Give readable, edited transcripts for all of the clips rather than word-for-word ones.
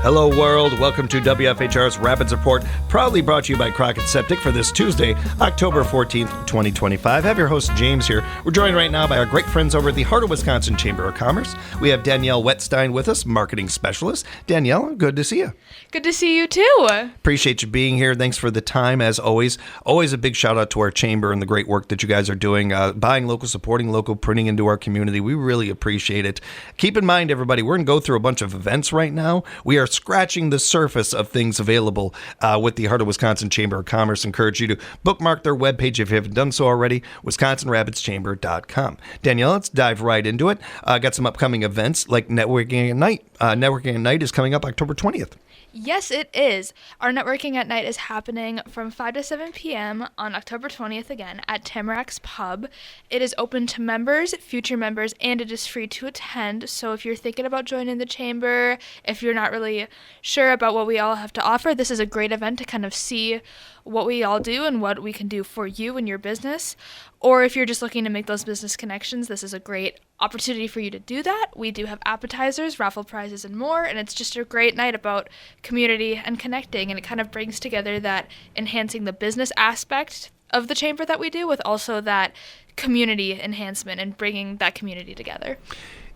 Hello, world. Welcome to WFHR's Rapids Report, proudly brought to you by Crockett Septic for this Tuesday, October 14th, 2025. I have your host, James, here. We're joined right now by our great friends over at the Heart of Wisconsin Chamber of Commerce. We have Danielle Wettstein with us, marketing specialist. Danielle, good to see you. Good to see you, too. Appreciate you being here. Thanks for the time, as always. Always a big shout out to our chamber and the great work that you guys are doing, buying local, supporting local, printing into our community. We really appreciate it. Keep in mind, everybody, we're going to go through a bunch of events right now. We are scratching the surface of things available with the Heart of Wisconsin Chamber of Commerce. Encourage you to bookmark their webpage if you haven't done so already, wisconsinrapidschamber.com. Danielle, let's dive right into it. Got some upcoming events like Networking at Night. Networking at Night is coming up October 20th. Yes, it is. Our Networking at Night is happening from 5 to 7 p.m. on October 20th again at Tamarac's Pub. It is open to members, future members, and it is free to attend. So if you're thinking about joining the chamber, if you're not really sure about what we all have to offer, this is a great event to kind of see what we all do and what we can do for you and your business. Or if you're just looking to make those business connections, this is a great opportunity for you to do that. We do have appetizers, raffle prizes, and more, and it's just a great night about community and connecting, and it kind of brings together that enhancing the business aspect of the chamber that we do with also that community enhancement and bringing that community together.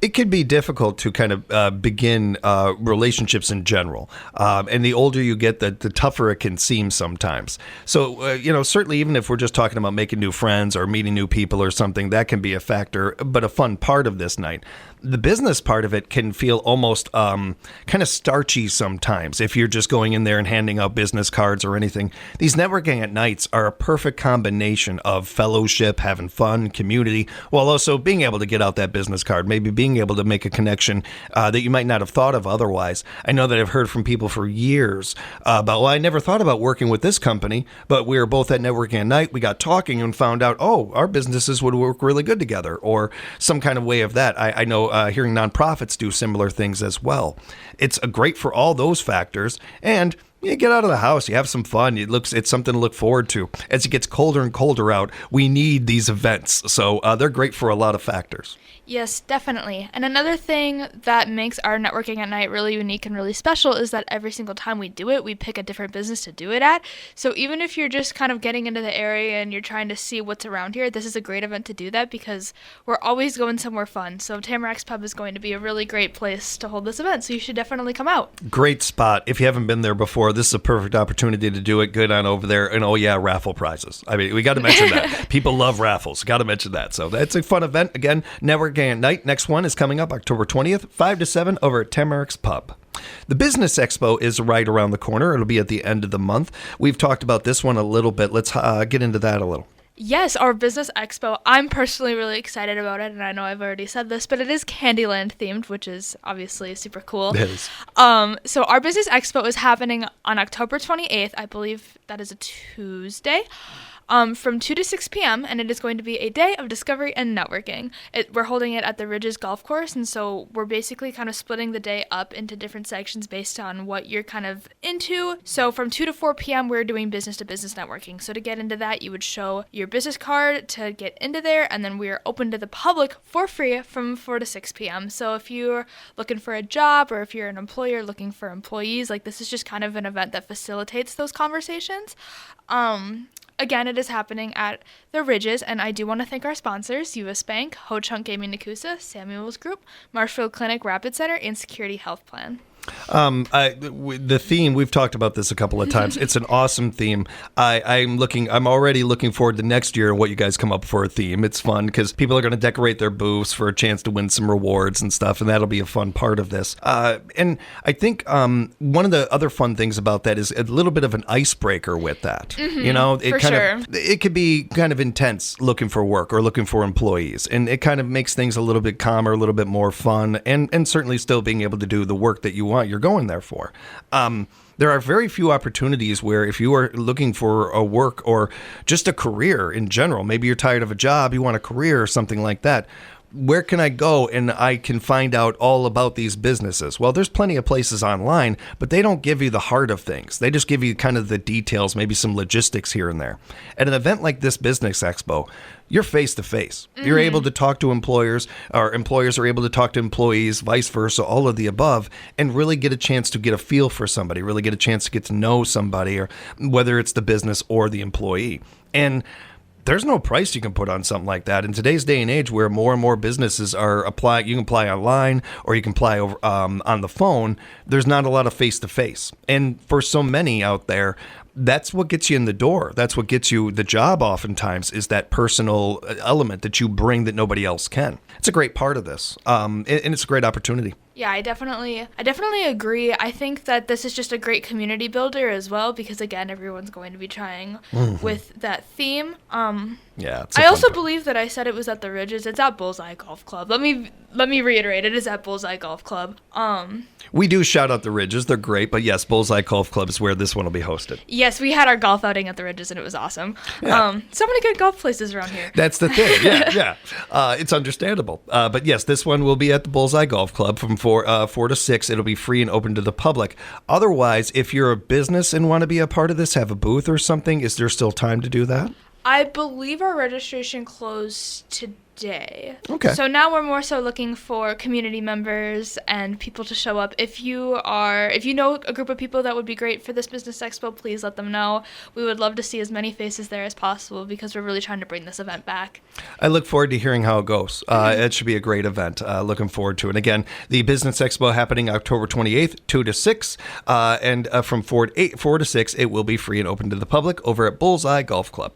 It can be difficult to kind of begin relationships in general. And the older you get, the tougher it can seem sometimes. So, certainly even if we're just talking about making new friends or meeting new people or something, that can be a factor, but a fun part of this night. The business part of it can feel almost kind of starchy sometimes if you're just going in there and handing out business cards or anything. These networking at nights are a perfect combination of fellowship, having fun, community, while also being able to get out that business card, maybe being able to make a connection that you might not have thought of otherwise. I know that I've heard from people for years about, well, I never thought about working with this company, but we were both at networking at night. We got talking and found out, oh, our businesses would work really good together, or some kind of way of that. I know hearing nonprofits do similar things as well. It's great for all those factors, and you get out of the house, you have some fun. It's something to look forward to. As it gets colder and colder out, we need these events, so they're great for a lot of factors. Yes, definitely. And another thing that makes our Networking at Night really unique and really special is that every single time we do it, we pick a different business to do it at. So even if you're just kind of getting into the area and you're trying to see what's around here, this is a great event to do that because we're always going somewhere fun. So Tamarac's Pub is going to be a really great place to hold this event, so you should definitely come out. Great spot. If you haven't been there before, this is a perfect opportunity to do it. Good on over there. And oh yeah, raffle prizes. I mean, we got to mention that. People love raffles. Got to mention that. So that's a fun event. Again, Networking at Night. Next one is coming up October 20th, 5 to 7 over at Tamarac's Pub. The Business Expo is right around the corner. It'll be at the end of the month. We've talked about this one a little bit. Let's get into that a little. Yes, our Business Expo, I'm personally really excited about it, and I know I've already said this, but it is Candyland themed, which is obviously super cool. It is. So our Business Expo is happening on October 28th. I believe that is a Tuesday. From 2 to 6 p.m., and it is going to be a day of discovery and networking. We're holding it at the Ridges Golf Course, and so we're basically kind of splitting the day up into different sections based on what you're kind of into. So from 2 to 4 p.m., we're doing business-to-business networking. So to get into that, you would show your business card to get into there, and then we are open to the public for free from 4 to 6 p.m. So if you're looking for a job or if you're an employer looking for employees, like this is just kind of an event that facilitates those conversations. Again, it is happening at the Ridges, and I do want to thank our sponsors, U.S. Bank, Ho Chunk Gaming Nakusa, Samuels Group, Marshfield Clinic Rapid Center, and Security Health Plan. The theme, we've talked about this a couple of times. It's an awesome theme. I'm already looking forward to next year and what you guys come up for a theme. It's fun because people are going to decorate their booths for a chance to win some rewards and stuff, and that'll be a fun part of this. And I think one of the other fun things about that is a little bit of an icebreaker with that. Mm-hmm, it could be kind of intense looking for work or looking for employees, and it kind of makes things a little bit calmer, a little bit more fun, and certainly still being able to do the work that you want. You're going there for. There are very few opportunities where if you are looking for a work or just a career in general, maybe you're tired of a job, you want a career or something like that, where can I go and I can find out all about these businesses? Well, there's plenty of places online, but they don't give you the heart of things. They just give you kind of the details, maybe some logistics here and there. At an event like this Business Expo, you're face to face. You're able to talk to employers, or employers are able to talk to employees, vice versa, all of the above, and really get a chance to get a feel for somebody, really get a chance to get to know somebody, or whether it's the business or the employee. And there's no price you can put on something like that. In today's day and age where more and more businesses are applying, you can apply online or you can apply over, on the phone, there's not a lot of face-to-face. And for so many out there, that's what gets you in the door. That's what gets you the job oftentimes, is that personal element that you bring that nobody else can. It's a great part of this, and it's a great opportunity. Yeah, I definitely agree. I think that this is just a great community builder as well, because again, everyone's going to be trying with that theme. Yeah, I also believe that I said it was at the Ridges. It's at Bullseye Golf Club. Let me reiterate. It is at Bullseye Golf Club. We do shout out the Ridges. They're great, but yes, Bullseye Golf Club is where this one will be hosted. Yes, we had our golf outing at the Ridges, and it was awesome. Yeah. So many good golf places around here. That's the thing. Yeah. It's understandable. But yes, this one will be at the Bullseye Golf Club from 4 to 6. It'll be free and open to the public. Otherwise, if you're a business and want to be a part of this, have a booth or something, is there still time to do that? I believe our registration closed today. Okay. So now we're more so looking for community members and people to show up. If you know a group of people that would be great for this Business Expo, please let them know. We would love to see as many faces there as possible because we're really trying to bring this event back. I look forward to hearing how it goes. It should be a great event. Looking forward to it. Again, the Business Expo happening October 28th, 2 to 6, and from 4 to 6, it will be free and open to the public over at Bullseye Golf Club.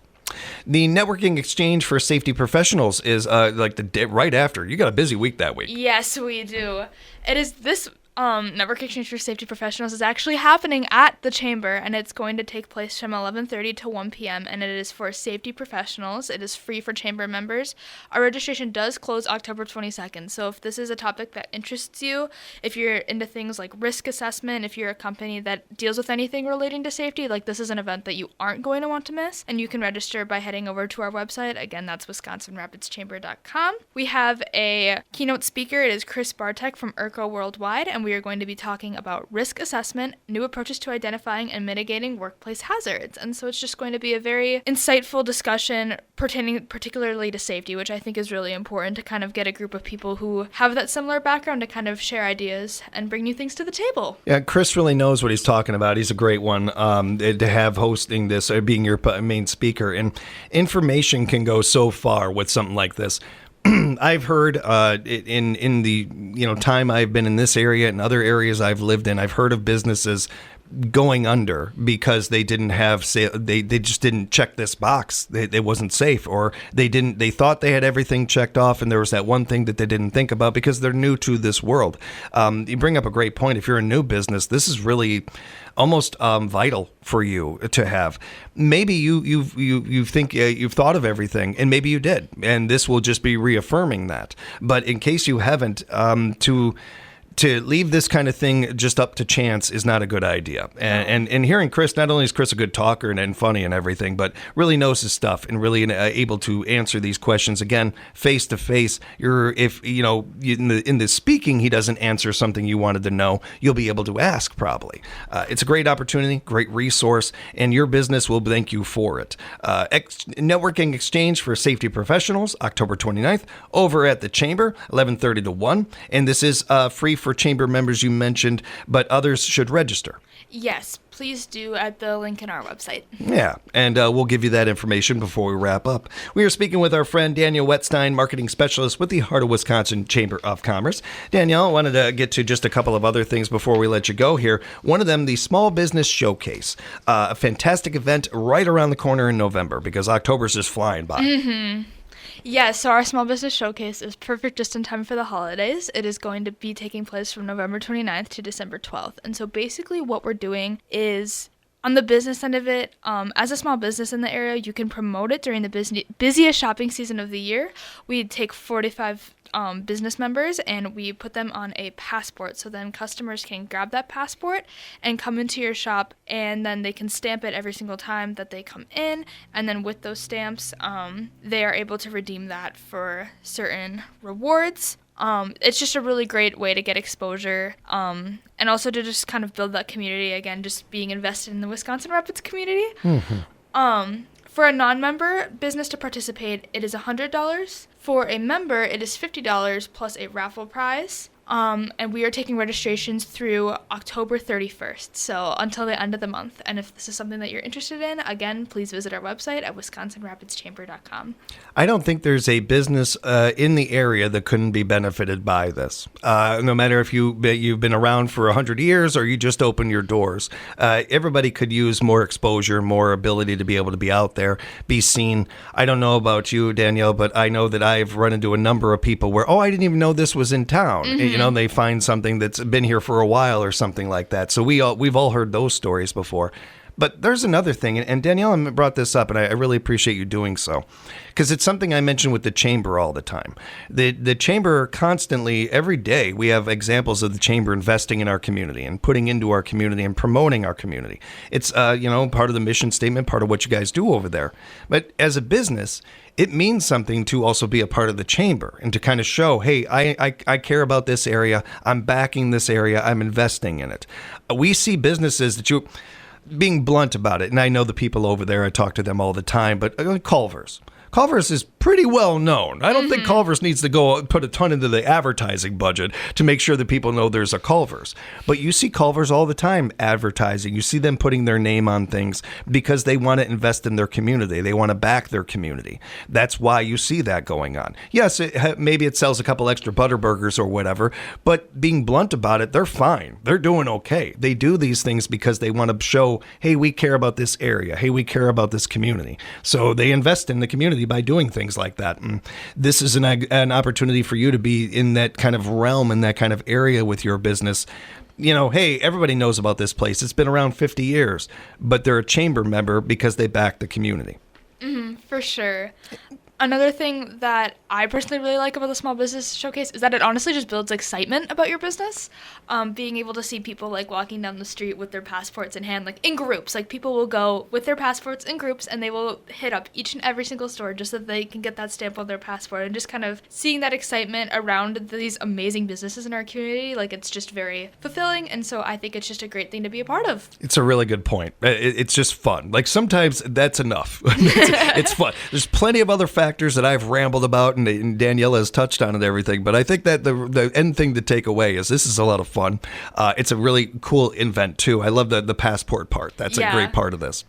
The networking exchange for safety professionals is like the day right after. You got a busy week that week. Yes, we do. It is this network exchange for safety professionals is actually happening at the chamber, and it's going to take place from 11:30 to 1 p.m. and it is for safety professionals. It is free for chamber members. Our registration does close October 22nd, so if this is a topic that interests you, if you're into things like risk assessment, if you're a company that deals with anything relating to safety, like this is an event that you aren't going to want to miss, and you can register by heading over to our website. Again, that's WisconsinRapidschamber.com. We have a keynote speaker. It is Chris Bartek from ERCO Worldwide, and we are going to be talking about risk assessment, new approaches to identifying and mitigating workplace hazards. And so it's just going to be a very insightful discussion pertaining particularly to safety, which I think is really important to kind of get a group of people who have that similar background to kind of share ideas and bring new things to the table. Yeah, Chris really knows what he's talking about. He's a great one to have hosting this, being your main speaker. And information can go so far with something like this. I've heard in the time I've been in this area and other areas I've lived in, I've heard of businesses going under because they didn't have they just didn't check this box. It wasn't safe, or they thought they had everything checked off, and there was that one thing that they didn't think about because they're new to this world. You bring up a great point. If you're a new business, this is really almost vital for you to have. Maybe you think you've thought of everything, and maybe you did, and this will just be reaffirming that. But in case you haven't, to leave this kind of thing just up to chance is not a good idea. And hearing Chris, not only is Chris a good talker and funny and everything, but really knows his stuff and really able to answer these questions again face to face. If in the speaking he doesn't answer something you wanted to know, you'll be able to ask probably. It's a great opportunity, great resource, and your business will thank you for it. Networking Exchange for Safety Professionals, October 29th, over at the Chamber, 11:30 to 1, and this is free for chamber members you mentioned, but others should register. Yes, please do at the link in our website. Yeah, and we'll give you that information before we wrap up. We are speaking with our friend Danielle Wetstein, marketing specialist with the Heart of Wisconsin Chamber of Commerce. Danielle, I wanted to get to just a couple of other things before we let you go here. One of them, the Small Business Showcase, a fantastic event right around the corner in November because October's just flying by. Mm-hmm. Yeah, so our Small Business Showcase is perfect just in time for the holidays. It is going to be taking place from November 29th to December 12th. And so basically what we're doing is, on the business end of it, as a small business in the area, you can promote it during the busiest shopping season of the year. We take 45 business members, and we put them on a passport. So then customers can grab that passport and come into your shop, and then they can stamp it every single time that they come in. And then with those stamps, they are able to redeem that for certain rewards. It's just a really great way to get exposure, and also to just kind of build that community again, just being invested in the Wisconsin Rapids community. For a non-member business to participate, it is $100. For a member, it is $50 plus a raffle prize. And we are taking registrations through October 31st, so until the end of the month. And if this is something that you're interested in, again, please visit our website at wisconsinrapidschamber.com. I don't think there's a business in the area that couldn't be benefited by this. No matter if you've been around for 100 years or you just opened your doors, everybody could use more exposure, more ability to be able to be out there, be seen. I don't know about you, Danielle, but I know that I've run into a number of people where, I didn't even know this was in town. They find something that's been here for a while or something like that. So we've all heard those stories before. But there's another thing, and Danielle brought this up, and I really appreciate you doing so, because it's something I mention with the Chamber all the time. The Chamber constantly, every day, we have examples of the Chamber investing in our community and putting into our community and promoting our community. It's, part of the mission statement, part of what you guys do over there. But as a business, it means something to also be a part of the Chamber and to kind of show, hey, I care about this area. I'm backing this area. I'm investing in it. We see businesses that being blunt about it, and I know the people over there, I talk to them all the time, but Culver's. Culver's is pretty well known. I don't think Culver's needs to go put a ton into the advertising budget to make sure that people know there's a Culver's. But you see Culver's all the time advertising. You see them putting their name on things because they want to invest in their community. They want to back their community. That's why you see that going on. Yes, maybe it sells a couple extra Butterburgers or whatever, but being blunt about it, they're fine. They're doing okay. They do these things because they want to show, hey, we care about this area. Hey, we care about this community. So they invest in the community by doing things like that. And this is an opportunity for you to be in that kind of realm, in that kind of area with your business. Hey, everybody knows about this place. It's been around 50 years, but they're a Chamber member because they back the community. For sure. Another thing that I personally really like about the Small Business Showcase is that it honestly just builds excitement about your business. Being able to see people walking down the street with their passports in hand, in groups. People will go with their passports in groups and they will hit up each and every single store just so that they can get that stamp on their passport. And just kind of seeing that excitement around these amazing businesses in our community, it's just very fulfilling. And so I think it's just a great thing to be a part of. It's a really good point. It's just fun. Sometimes that's enough. It's fun. There's plenty of other factors that I've rambled about, and Daniela has touched on it, everything. But I think that the end thing to take away is this is a lot of fun. It's a really cool event too. I love the passport part. That's a great part of this.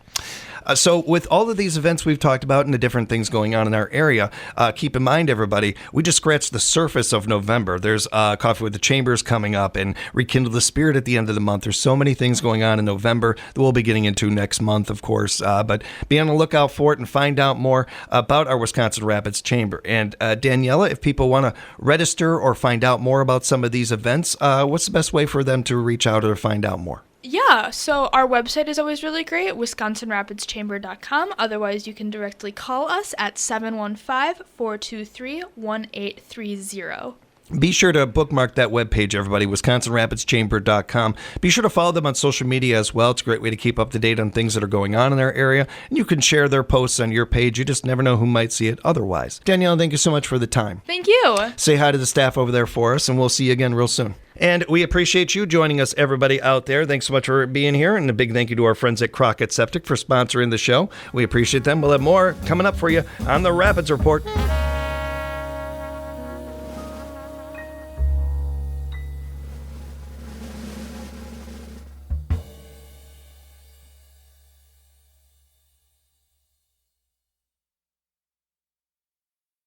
So with all of these events we've talked about and the different things going on in our area, keep in mind, everybody, we just scratched the surface of November. There's Coffee with the Chambers coming up and Rekindle the Spirit at the end of the month. There's so many things going on in November that we'll be getting into next month, of course. But be on the lookout for it and find out more about our Wisconsin Rapids Chamber. And Daniela, if people want to register or find out more about some of these events, what's the best way for them to reach out or find out more? Yeah, so our website is always really great, wisconsinrapidschamber.com. Otherwise, you can directly call us at 715-423-1830. Be sure to bookmark that webpage, everybody, wisconsinrapidschamber.com. Be sure to follow them on social media as well. It's a great way to keep up to date on things that are going on in our area. And you can share their posts on your page. You just never know who might see it otherwise. Danielle, thank you so much for the time. Thank you. Say hi to the staff over there for us, and we'll see you again real soon. And we appreciate you joining us, everybody out there. Thanks so much for being here. And a big thank you to our friends at Crockett Septic for sponsoring the show. We appreciate them. We'll have more coming up for you on the Rapids Report.